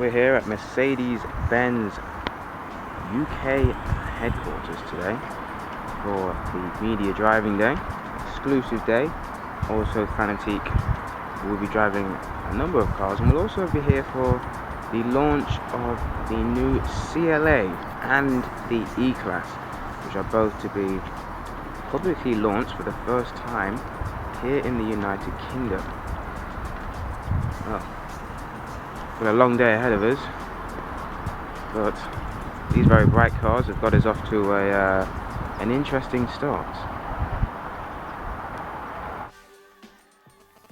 We're here at Mercedes-Benz UK headquarters today for the media driving day, exclusive day. Also Fanatique will be driving a number of cars, and we'll also be here for the launch of the new CLA and the E-Class, which are both to be publicly launched for the first time here in the United Kingdom. Well, got a long day ahead of us, but these very bright cars have got us off to an interesting start.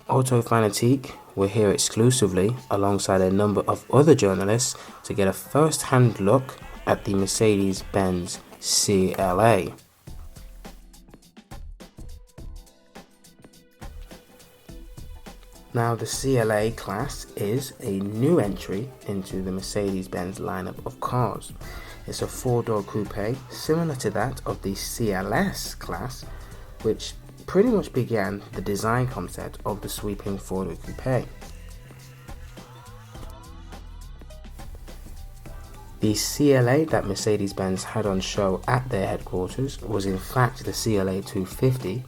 Auto Fanatique were here exclusively alongside a number of other journalists to get a first-hand look at the Mercedes-Benz CLA. Now, the CLA-Class is a new entry into the Mercedes-Benz lineup of cars. It's a four-door coupe similar to that of the CLA-Class, which pretty much began the design concept of the sweeping four-door coupe. The CLA that Mercedes-Benz had on show at their headquarters was in fact the CLA 250,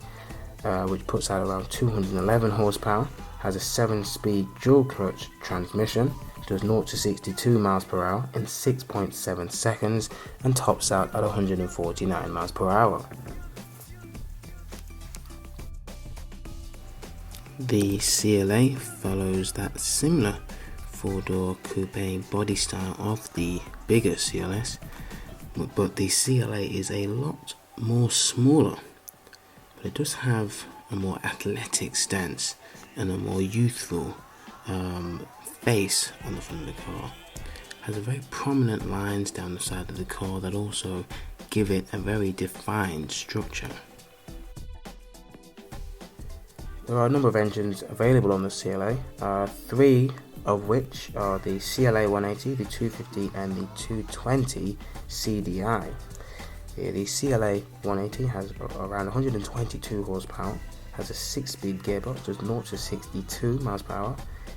which puts out around 211 horsepower, has a 7-speed dual-clutch transmission, does 0 to 62 miles per hour in 6.7 seconds, and tops out at 149 miles per hour. The CLA follows that similar four-door coupe body style of the bigger CLS, but the CLA is a lot more smaller, but it does have a more athletic stance and a more youthful face on the front of the car. Has a very prominent lines down the side of the car that also give it a very defined structure. There are a number of engines available on the CLA, three of which are the CLA 180, the 250 and the 220 CDI. The CLA 180 has around 122 horsepower, has a 6-speed gearbox, does 0 to 62 miles per hour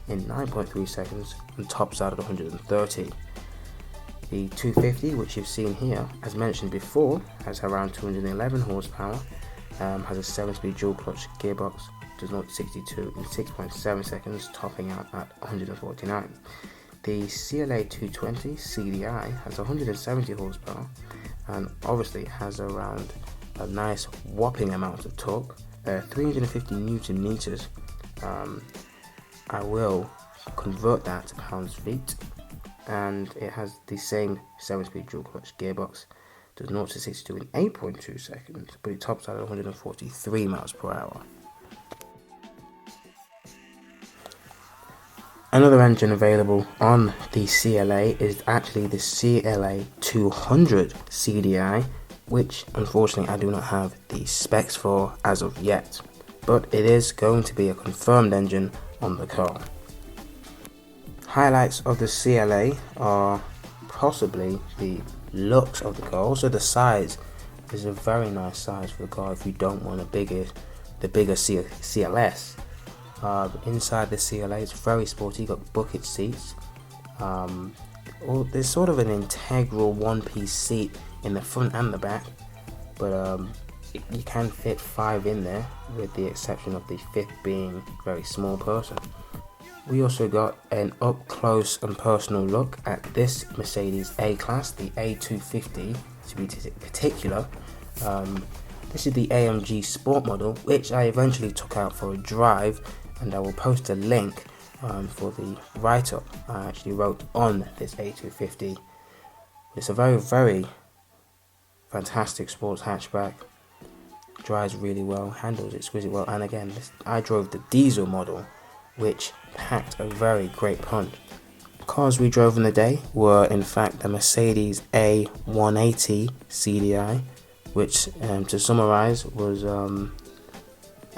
in 9.3 seconds, and tops out at 130. The 250, which you've seen here, as mentioned before, has around 211 horsepower, has a 7-speed dual clutch gearbox, does 0 to 62 in 6.7 seconds, topping out at 149. The CLA 220 CDI has 170 horsepower and obviously has around a nice whopping amount of torque, 350 newton meters. I will convert that to pounds-feet, and it has the same 7-speed dual clutch gearbox, does 0 to 62 in 8.2 seconds, but it tops out at 143 miles per hour. Another engine available on the CLA is actually the CLA 200 CDI, which unfortunately I do not have the specs for as of yet, but it is going to be a confirmed engine on the car. Highlights of the CLA are possibly the looks of the car. Also, the size is a very nice size for the car if you don't want the bigger CLS. Inside the CLA, it's very sporty. You've got bucket seats. There's sort of an integral one-piece seat in the front and the back, but you can fit 5 in there, with the exception of the 5th being a very small person. We also got an up-close and personal look at this Mercedes A-Class, the A250 to be particular. This is the AMG Sport model, which I eventually took out for a drive, and I will post a link for the write-up I actually wrote on this A250. It's a very, very fantastic sports hatchback, drives really well, handles exquisitely well, and again, I drove the diesel model, which packed a very great punch. Cars we drove in the day were in fact the Mercedes A180 CDI, which to summarize was a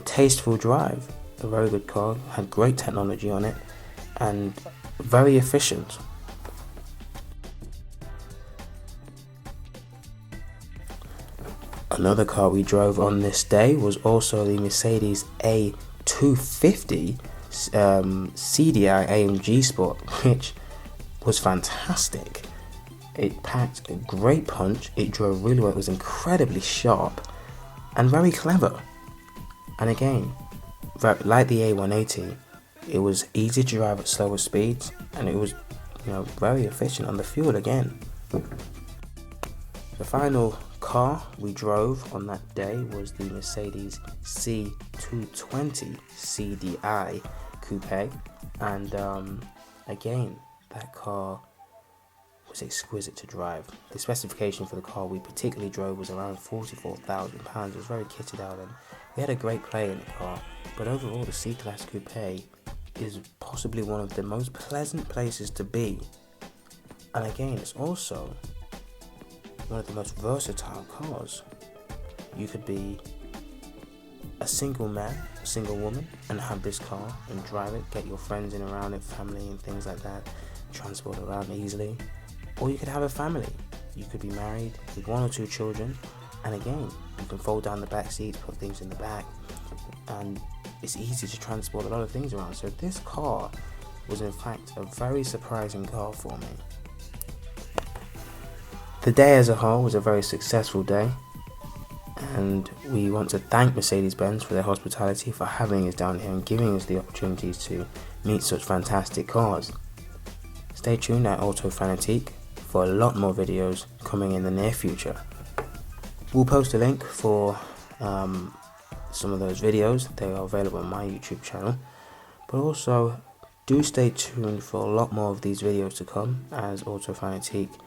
tasteful drive, a very good car, had great technology on it, and very efficient. Another car we drove on this day was also the Mercedes A250 CDI AMG Sport, which was fantastic. It packed a great punch, it drove really well, it was incredibly sharp and very clever. And again, like the A180, it was easy to drive at slower speeds, and it was, very efficient on the fuel again. The final car we drove on that day was the Mercedes C220 CDI Coupe, and again, that car was exquisite to drive. The specification for the car we particularly drove was around £44,000. It was very kitted out, and we had a great play in the car. But overall, the C-Class Coupe is possibly one of the most pleasant places to be. And again, it's also one of the most versatile cars. You could be a single man, a single woman, and have this car and drive it, get your friends in around it, family and things like that, transport around easily. Or you could have a family. You could be married with 1 or 2 children, and again, you can fold down the back seats, put things in the back, and it's easy to transport a lot of things around. So this car was in fact a very surprising car for me. The day as a whole was a very successful day, and we want to thank Mercedes-Benz for their hospitality, for having us down here and giving us the opportunities to meet such fantastic cars. Stay tuned at Auto Fanatique for a lot more videos coming in the near future. We'll post a link for some of those videos. They are available on my YouTube channel, but also do stay tuned for a lot more of these videos to come. As Auto Fanatique,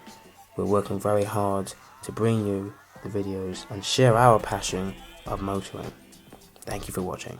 we're working very hard to bring you the videos and share our passion of motoring. Thank you for watching.